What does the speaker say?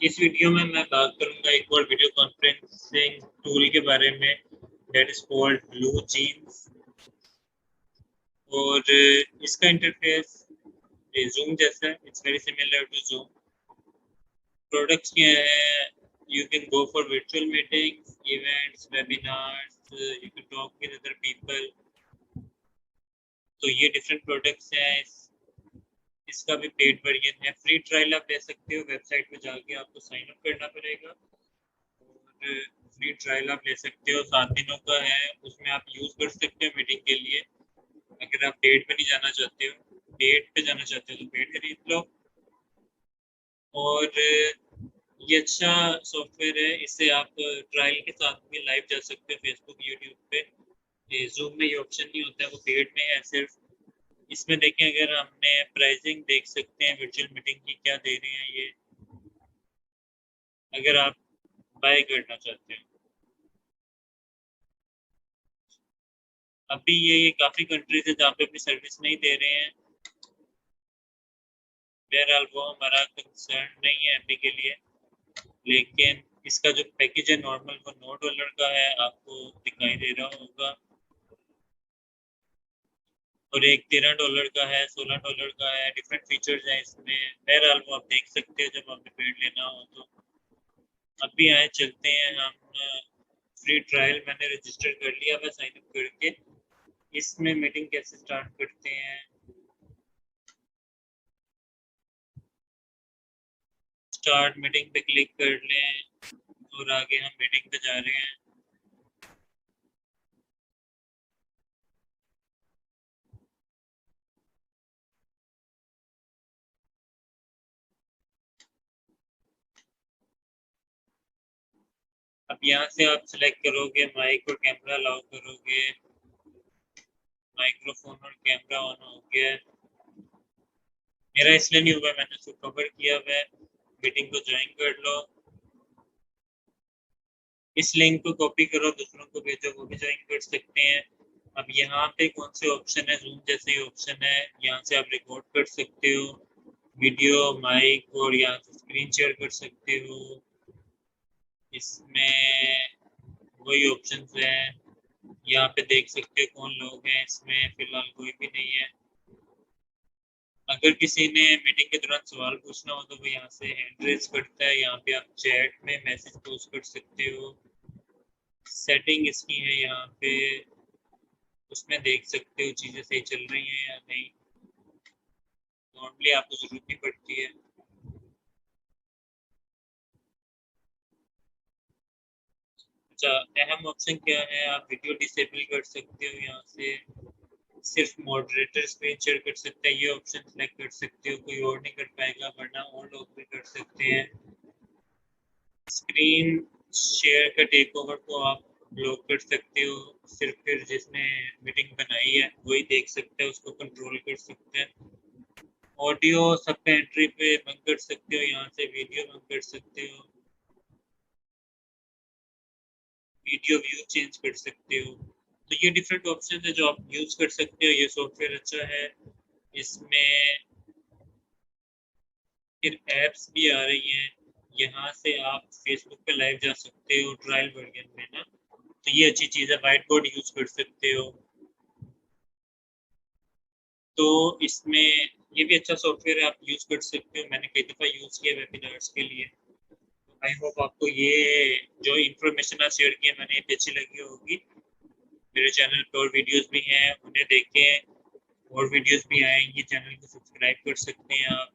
इस वीडियो में मैं बात करूंगा एक और वीडियो कॉन्फ्रेंसिंग टूल के बारे में, that is called Blue Jeans. और इसका इंटरफेस जूम जैसा है, it's very similar to Zoom. Products क्या है? You can go for virtual meetings, events, webinars, you can talk with other people. तो ये डिफरेंट प्रोडक्ट्स हैं। इसका भी पेड वर्जन है। फ्री ट्रायल आप ले सकते हो, वेबसाइट पे जाके आपको साइन अप करना पड़ेगा और फ्री ट्रायल आप ले सकते हो। 7 दिनों का है, उसमें आप यूज कर सकते हो मीटिंग के लिए। अगर आप पेड पे नहीं जाना चाहते हो, पेड पे जाना चाहते हो तो पेड खरीद लो। और ये अच्छा सॉफ्टवेयर है, इससे आप ट्रायल के साथ भी लाइव जा सकते हो फेसबुक, यूट्यूब पे। जूम में ये ऑप्शन नहीं होता है, वो पेड में है सिर्फ। इसमें देखें, अगर हमने प्राइसिंग देख सकते हैं वर्चुअल मीटिंग की, क्या दे रहे हैं ये, अगर आप बाय करना चाहते हैं। अभी ये काफ़ी कंट्रीज है जहाँ पे अपनी सर्विस नहीं दे रहे हैं। बहरहाल वो हमारा कंसर्न नहीं है अभी के लिए, लेकिन इसका जो पैकेज है नॉर्मल, वो $9 का है, आपको दिखाई दे रहा होगा। और एक $13 का है, $16 का है। डिफरेंट फीचर्स हैं इसमें। बहरहाल वो आप देख सकते हो जब आपने पेड लेना हो तो। अभी आए चलते हैं हम। फ्री ट्रायल मैंने रजिस्टर कर लिया है साइन अप करके। इसमें मीटिंग कैसे स्टार्ट करते हैं? स्टार्ट मीटिंग पे क्लिक कर लें और आगे हम मीटिंग पे जा रहे हैं। अब यहाँ से आप सिलेक्ट करोगे, माइक और कैमरा अलाउ करोगे। माइक्रोफोन और कैमरा ऑन हो गया है। मेरा इसलिए नहीं हुआ, मैंने उसको कवर किया हुआ है। मीटिंग को ज्वाइन कर लो। इस लिंक को कॉपी करो, दूसरों को भेजो, वो भी ज्वाइन कर सकते हैं। अब यहाँ पे कौन से ऑप्शन है? जूम जैसे ही ऑप्शन है, यहाँ से आप रिकॉर्ड कर सकते हो वीडियो, माइक, और यहाँ से स्क्रीन शेयर कर सकते हो। इसमें वही ऑप्शंस हैं। यहाँ पे देख सकते हो कौन लोग हैं, इसमें फिलहाल कोई भी नहीं है। अगर किसी ने मीटिंग के दौरान सवाल पूछना हो तो वो यहाँ से हैंड रेज करता है। यहाँ पे आप चैट में मैसेज पोस्ट कर सकते हो। सेटिंग इसकी है यहाँ पे, उसमें देख सकते हो चीज़ें सही चल रही हैं या नहीं। नॉर्मली आपको ज़रूरत नहीं पड़ती है। अच्छा, अहम ऑप्शन क्या है? आप वीडियो डिसेबल कर सकते हो यहाँ से। सिर्फ मॉडरेटर स्क्रीन शेयर कर सकते हैं, ये ऑप्शन सेलेक्ट कर सकते हो। कोई और नहीं कर पाएगा, वरना और लोग भी कर सकते हैं। स्क्रीन शेयर का टेक ओवर को आप ब्लॉक कर सकते हो। सिर्फ फिर जिसने मीटिंग बनाई है वही देख सकता है, उसको कंट्रोल कर सकते हैं। ऑडियो सबका एंट्री पे बंद कर सकते हो, यहाँ से वीडियो बंद कर सकते हो। वीडियो व्यू चेंज कर सकते हो। तो ये डिफरेंट ऑप्शन है जो आप यूज कर सकते हो। ये सॉफ्टवेयर अच्छा है। इसमें फिर एप्स भी आ रही हैं। यहाँ से आप फेसबुक पे लाइव जा सकते हो ट्रायल वर्जन में ना, तो ये अच्छी चीज़ है। वाइट बोर्ड यूज कर सकते हो। तो इसमें ये भी अच्छा सॉफ्टवेयर है, आप यूज कर सकते हो। मैंने कई दफ़ा यूज किया वेबिनार्स के लिए। आई होप आपको ये जो इन्फॉर्मेशन आप शेयर की है मैंने, ये अच्छी लगी होगी। मेरे चैनल पर और वीडियोस भी हैं, उन्हें देखें। और वीडियोस भी आएंगी, चैनल को सब्सक्राइब कर सकते हैं आप।